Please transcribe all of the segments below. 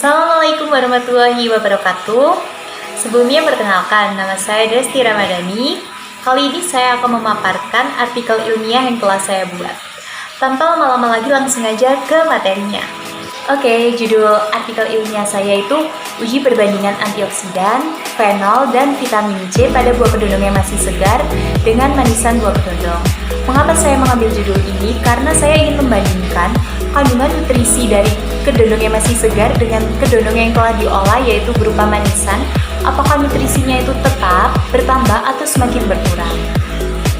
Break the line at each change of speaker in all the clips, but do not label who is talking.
Assalamualaikum warahmatullahi wabarakatuh. Sebelumnya perkenalkan, nama saya Desti Ramadhani. Kali ini saya akan memaparkan artikel ilmiah yang telah saya buat. Tanpa lama-lama lagi langsung aja ke materinya. Oke, judul artikel ilmiah saya itu uji perbandingan antioksidan, fenol, dan vitamin C pada buah kedondong yang masih segar dengan manisan buah kedondong. Mengapa saya mengambil judul ini? Karena saya ingin membandingkan kandungan nutrisi dari kedondong yang masih segar dengan kedondong yang telah diolah, yaitu berupa manisan. Apakah nutrisinya itu tetap bertambah atau semakin berkurang?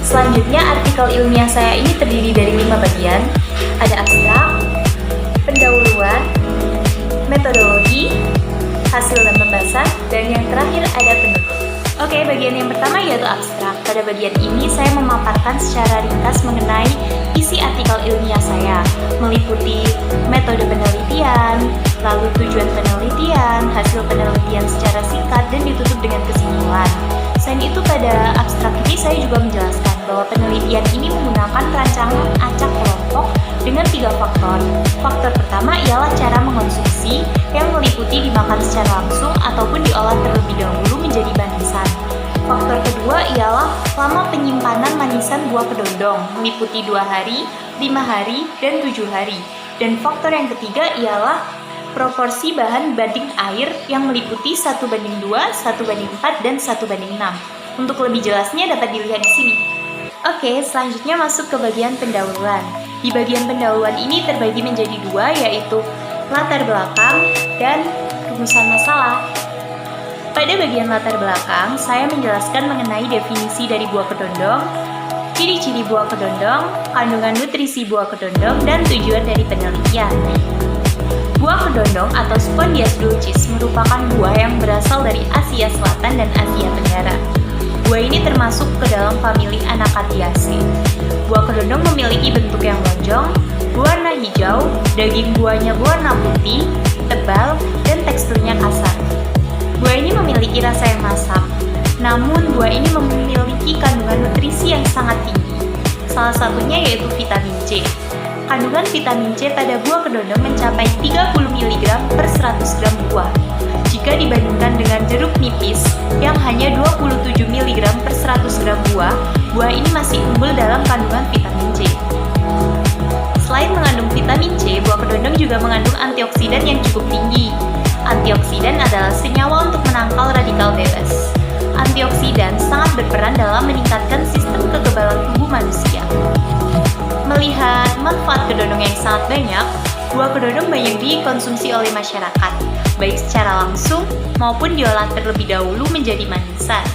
Selanjutnya, artikel ilmiah saya ini terdiri dari 5 bagian. Ada abstrak, pendahuluan, metodologi, hasil dan pembahasan, dan yang terakhir ada penutup. Oke, bagian yang pertama yaitu abstrak. Pada bagian ini saya memaparkan secara ringkas mengenai isi artikel ilmiah saya, meliputi metode penelitian, lalu tujuan penelitian, hasil penelitian secara singkat, dan ditutup dengan kesimpulan. Selain itu, pada abstrak ini saya juga menjelaskan bahwa penelitian ini menggunakan rancangan acak kelompok dengan 3 faktor. Faktor pertama ialah cara mengkonsumsi yang meliputi dimakan secara langsung ataupun diolah terlebih dahulu menjadi manisan. Faktor kedua ialah lama penyimpanan manisan buah kedondong, meliputi 2 hari, 5 hari, dan 7 hari. Dan faktor yang ketiga ialah proporsi bahan banding air yang meliputi 1:2, 1:4, dan 1:6. Untuk lebih jelasnya dapat dilihat di sini. Oke, selanjutnya masuk ke bagian pendahuluan. Di bagian pendahuluan ini terbagi menjadi 2, yaitu latar belakang dan rumusan masalah. Pada bagian latar belakang, saya menjelaskan mengenai definisi dari buah kedondong, ciri-ciri buah kedondong, kandungan nutrisi buah kedondong, dan tujuan dari penelitian. Buah kedondong atau Spondias dulcis merupakan buah yang berasal dari Asia Selatan dan Asia Tenggara. Buah ini termasuk ke dalam famili Anacardiaceae. Buah kedondong memiliki bentuk yang lonjong, berwarna hijau, daging buahnya berwarna putih, tebal, dan teksturnya kasar. Buah ini memiliki rasa yang masam, namun buah ini memiliki kandungan nutrisi yang sangat tinggi. Salah satunya yaitu vitamin C. Kandungan vitamin C pada buah kedondong mencapai 30 mg per 100 gram buah. Jika dibandingkan dengan jeruk nipis yang hanya 27 mg per 100 gram buah, buah ini masih unggul dalam kandungan vitamin C. Selain mengandung vitamin C, buah kedondong juga mengandung antioksidan yang cukup tinggi. Antioksidan adalah senyawa untuk menangkal radikal bebas. Antioksidan sangat berperan dalam meningkatkan sistem kekebalan tubuh manusia. Melihat manfaat kedondong yang sangat banyak, buah kedondong banyak dikonsumsi oleh masyarakat, baik secara langsung maupun diolah terlebih dahulu menjadi manisan.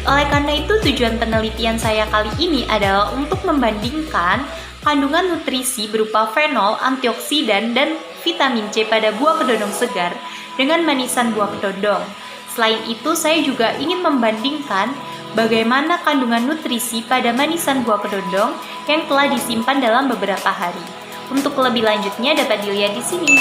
Oleh karena itu, tujuan penelitian saya kali ini adalah untuk membandingkan kandungan nutrisi berupa fenol, antioksidan, dan vitamin C pada buah kedondong segar dengan manisan buah kedondong. Selain itu, saya juga ingin membandingkan bagaimana kandungan nutrisi pada manisan buah kedondong yang telah disimpan dalam beberapa hari. Untuk lebih lanjutnya dapat dilihat di sini.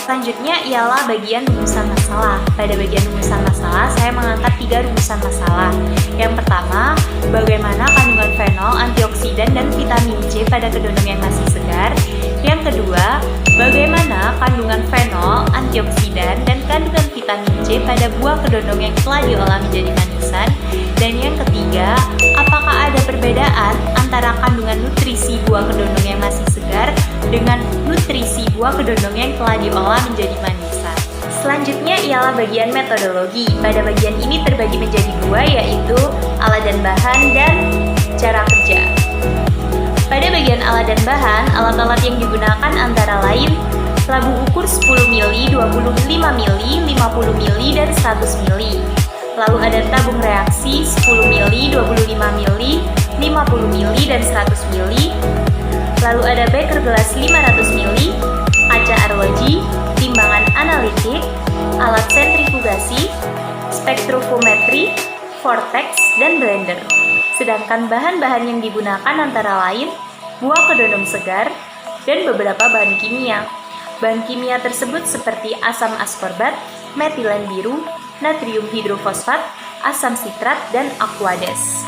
Selanjutnya ialah bagian rumusan masalah. Pada bagian rumusan masalah, saya mengangkat 3 rumusan masalah. Yang pertama, bagaimana kandungan fenol, antioksidan, dan vitamin C pada kedondong yang masih segar. Yang kedua, bagaimana kandungan fenol, antioksidan, dan kandungan vitamin C pada buah kedondong yang telah diolah menjadi manisan. Dan yang ketiga, apakah ada perbedaan antara kandungan nutrisi buah kedondong yang masih segar dengan nutrisi buah kedondong yang telah diolah menjadi manisan. Selanjutnya ialah bagian metodologi. Pada bagian ini terbagi menjadi 2, yaitu alat dan bahan dan cara kerja. Pada bagian alat dan bahan, alat-alat yang digunakan antara lain labu ukur 10 ml, 25 ml, 50 ml, dan 100 ml. Lalu ada tabung reaksi 10 ml, 25 ml, 50 ml, dan 100 ml. Lalu ada beker gelas 500 ml, kaca arloji, timbangan analitik, alat sentrifugasi, spektrofometri, vortex, dan blender. Sedangkan bahan-bahan yang digunakan antara lain buah kedondong segar dan beberapa bahan kimia. Bahan kimia tersebut seperti asam askorbat, metilen biru, natrium hidrofosfat, asam sitrat, dan aquades.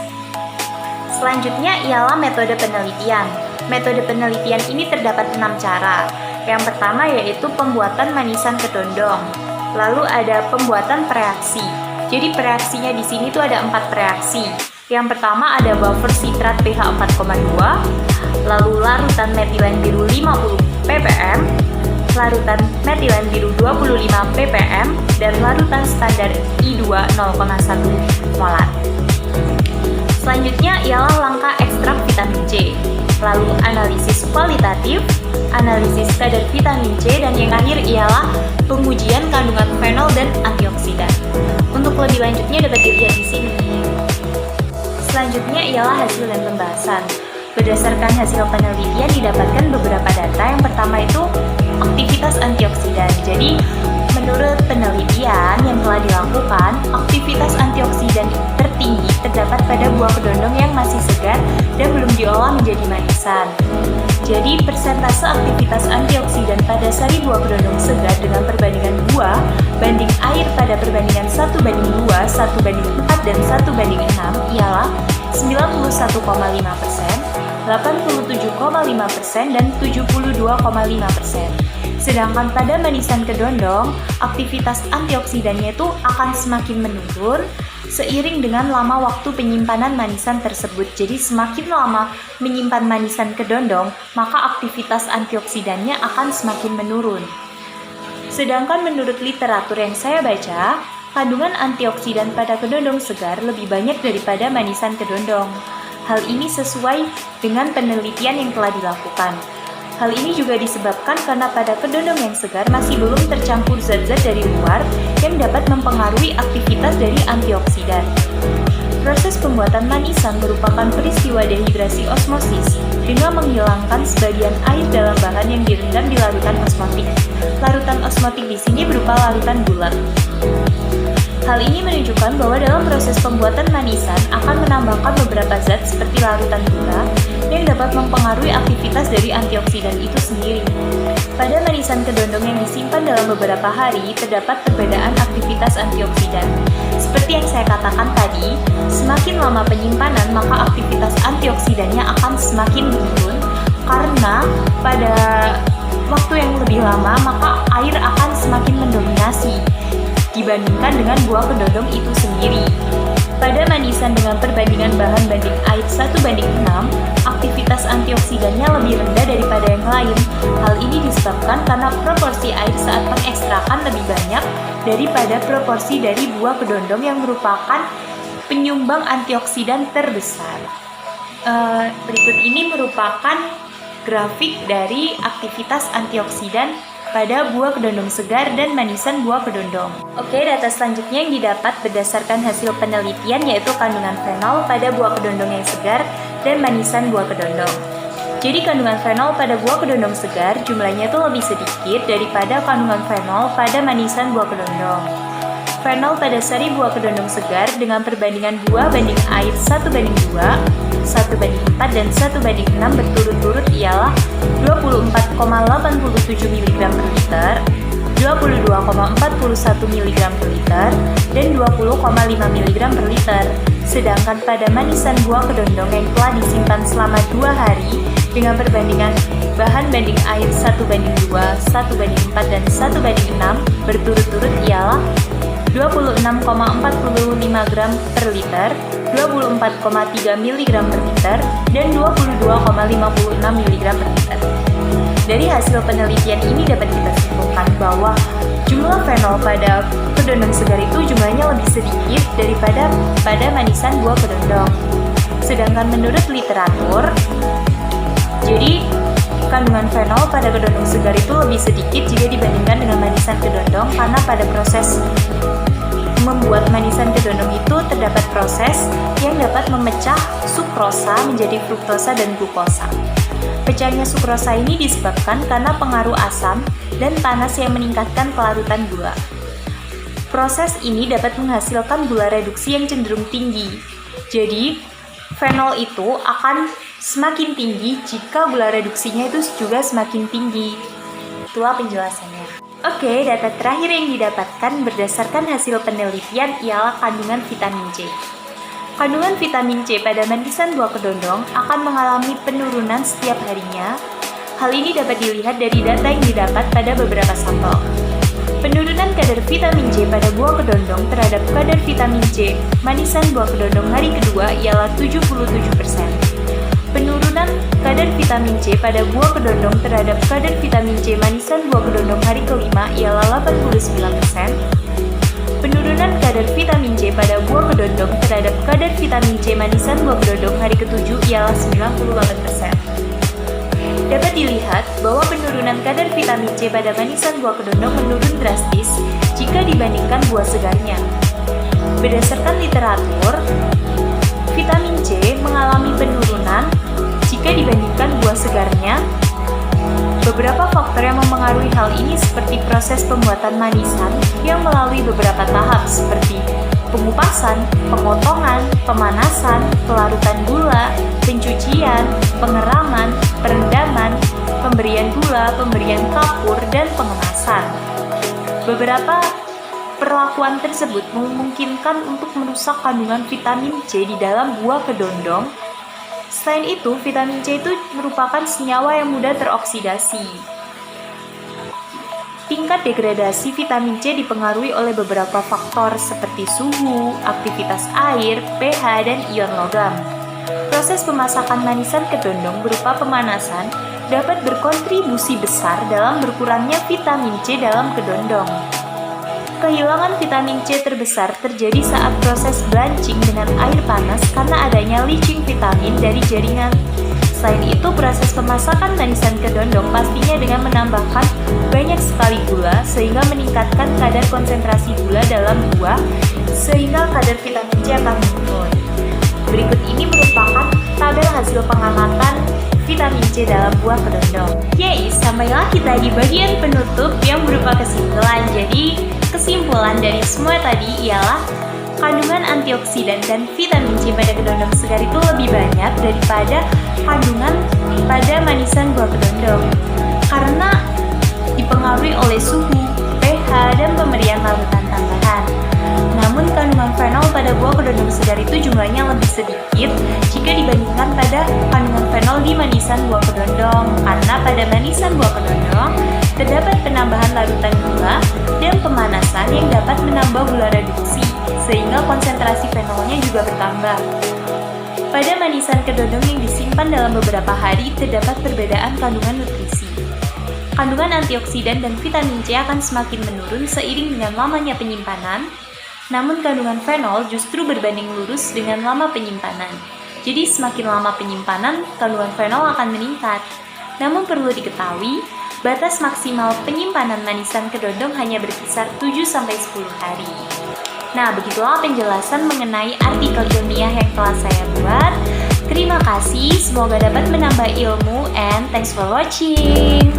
Selanjutnya ialah metode penelitian. Metode penelitian ini terdapat 6 cara. Yang pertama yaitu pembuatan manisan kedondong. Lalu ada pembuatan preaksi. Jadi preaksinya di sini tuh ada 4 preaksi. Yang pertama ada buffer sitrat pH 4,2, lalu larutan metilen biru 50 ppm, larutan metilen biru 25 ppm, dan larutan standar I2 0,1 molar. Selanjutnya ialah langkah ekstrak vitamin C, lalu analisis kualitatif, analisis kadar vitamin C, dan yang akhir ialah pengujian kandungan fenol dan antioksidan. Untuk lebih lanjutnya dapat dilihat di sini. Selanjutnya ialah hasil dan pembahasan. Berdasarkan hasil penelitian didapatkan beberapa data. Yang pertama itu aktivitas antioksidan. Jadi, menurut penelitian yang telah dilakukan, aktivitas antioksidan tertinggi terdapat pada buah kedondong yang masih segar dan belum diolah menjadi manisan. Jadi, persentase aktivitas antioksidan pada sari buah kedondong segar dengan perbandingan buah banding air pada perbandingan 1:2, 1:4, dan 1:6 ialah 91,5%, 87,5%, dan 72,5%. Sedangkan pada manisan kedondong, aktivitas antioksidannya itu akan semakin menurun seiring dengan lama waktu penyimpanan manisan tersebut. Jadi semakin lama menyimpan manisan kedondong, maka aktivitas antioksidannya akan semakin menurun. Sedangkan menurut literatur yang saya baca, kandungan antioksidan pada kedondong segar lebih banyak daripada manisan kedondong. Hal ini sesuai dengan penelitian yang telah dilakukan. Hal ini juga disebabkan karena pada kedondong yang segar masih belum tercampur zat-zat dari luar yang dapat mempengaruhi aktivitas dari antioksidan. Proses pembuatan manisan merupakan peristiwa dehidrasi osmosis dengan menghilangkan sebagian air dalam bahan yang direndam di larutan osmotik. Larutan osmotik di sini berupa larutan bulat. Hal ini menunjukkan bahwa dalam proses pembuatan manisan akan menambahkan beberapa zat seperti larutan gula yang dapat mempengaruhi aktivitas dari antioksidan itu sendiri. Pada manisan kedondong yang disimpan dalam beberapa hari, terdapat perbedaan aktivitas antioksidan. Seperti yang saya katakan tadi, semakin lama penyimpanan, maka aktivitas antioksidannya akan semakin menurun karena pada waktu yang lebih lama, maka air akan semakin mendominasi dibandingkan dengan buah kedondong itu sendiri. Pada manisan dengan perbandingan bahan banding air 1:6, aktivitas antioksidannya lebih rendah daripada yang lain. Hal ini disebabkan karena proporsi air saat pengekstrakan lebih banyak daripada proporsi dari buah kedondong yang merupakan penyumbang antioksidan terbesar. Berikut ini merupakan grafik dari aktivitas antioksidan pada buah kedondong segar dan manisan buah kedondong. Oke, data selanjutnya yang didapat berdasarkan hasil penelitian yaitu kandungan fenol pada buah kedondong yang segar dan manisan buah kedondong. Jadi kandungan fenol pada buah kedondong segar jumlahnya itu lebih sedikit daripada kandungan fenol pada manisan buah kedondong. Fenol pada sari buah kedondong segar dengan perbandingan buah banding air 1:2, 1:4, dan 1:6 berturut-turut ialah 24,87 mg per liter, 22,41 mg per liter, dan 20,5 mg per liter. Sedangkan pada manisan buah kedondong yang telah disimpan selama 2 hari dengan perbandingan bahan banding air 1:2, 1:4, dan 1:6 berturut-turut ialah 26,45 gram per liter, 24,3 mg per liter, dan 22,56 mg per liter. Dari hasil penelitian ini dapat kita simpulkan bahwa jumlah fenol pada kedondong segar itu jumlahnya lebih sedikit daripada pada manisan buah kedondong. Sedangkan menurut literatur, jadi kandungan fenol pada kedondong segar itu lebih sedikit jika dibandingkan dengan manisan kedondong karena pada proses membuat manisan kedondong itu terdapat proses yang dapat memecah sukrosa menjadi fruktosa dan glukosa. Pecahnya sukrosa ini disebabkan karena pengaruh asam dan panas yang meningkatkan kelarutan gula. Proses ini dapat menghasilkan gula reduksi yang cenderung tinggi. Jadi, fenol itu akan semakin tinggi jika gula reduksinya itu juga semakin tinggi. Itulah penjelasannya. Oke, data terakhir yang didapatkan berdasarkan hasil penelitian ialah kandungan vitamin C. Kandungan vitamin C pada manisan buah kedondong akan mengalami penurunan setiap harinya Hal ini dapat dilihat dari data yang didapat pada beberapa sampel. Penurunan kadar vitamin C pada buah kedondong terhadap kadar vitamin C manisan buah kedondong hari kedua ialah 77%. Penurunan kadar vitamin C pada buah kedondong terhadap kadar vitamin C manisan buah kedondong hari kelima ialah 89%. Penurunan kadar vitamin C pada buah kedondong terhadap kadar vitamin C manisan buah kedondong hari ketujuh ialah 98%. Dapat dilihat bahwa penurunan kadar vitamin C pada manisan buah kedondong menurun drastis jika dibandingkan buah segarnya. Berdasarkan literatur, vitamin C mengalami penurunan jika dibandingkan buah segarnya. Beberapa faktor yang mempengaruhi hal ini seperti proses pembuatan manisan yang melalui beberapa tahap seperti pengupasan, pemotongan, pemanasan, pelarutan gula, pencucian, pengeraman, perendaman, pemberian gula, pemberian kapur, dan pengemasan. Beberapa perlakuan tersebut memungkinkan untuk merusak kandungan vitamin C di dalam buah kedondong. Selain itu, vitamin C itu merupakan senyawa yang mudah teroksidasi. Tingkat degradasi vitamin C dipengaruhi oleh beberapa faktor seperti suhu, aktivitas air, pH, dan ion logam. Proses pemasakan manisan kedondong berupa pemanasan dapat berkontribusi besar dalam berkurangnya vitamin C dalam kedondong. Kehilangan vitamin C terbesar terjadi saat proses blanching dengan air panas karena adanya leaching vitamin dari jaringan. Selain itu, proses pemasakan manisan kedondong pastinya dengan menambahkan banyak sekali gula sehingga meningkatkan kadar konsentrasi gula dalam buah sehingga kadar vitamin C akan menurun. Berikut ini merupakan tabel hasil pengamatan vitamin C dalam buah kedondong. Yeay, sampailah kita di bagian penutup yang berupa kesimpulan. Jadi, kesimpulan dari semua tadi ialah kandungan antioksidan dan vitamin C pada kedondong segar itu lebih banyak daripada kandungan pada manisan buah kedondong karena dipengaruhi oleh suhu, pH, dan pemberian larutan tambahan. Namun kandungan fenol pada buah kedondong segar itu jumlahnya lebih sedikit jika dibandingkan pada kandungan fenol di manisan buah kedondong karena pada manisan buah kedondong terdapat penambahan larutan gula dan pemanasan yang dapat menambah gula reduksi sehingga konsentrasi fenolnya juga bertambah. Pada manisan kedondong yang disimpan dalam beberapa hari terdapat perbedaan kandungan nutrisi. Kandungan antioksidan dan vitamin C akan semakin menurun seiring dengan lamanya penyimpanan. Namun kandungan fenol justru berbanding lurus dengan lama penyimpanan. Jadi semakin lama penyimpanan, kandungan fenol akan meningkat. Namun perlu diketahui, batas maksimal penyimpanan manisan kedondong hanya berkisar 7-10 hari. Nah, begitulah penjelasan mengenai artikel ilmiah yang telah saya buat. Terima kasih, semoga dapat menambah ilmu and thanks for watching.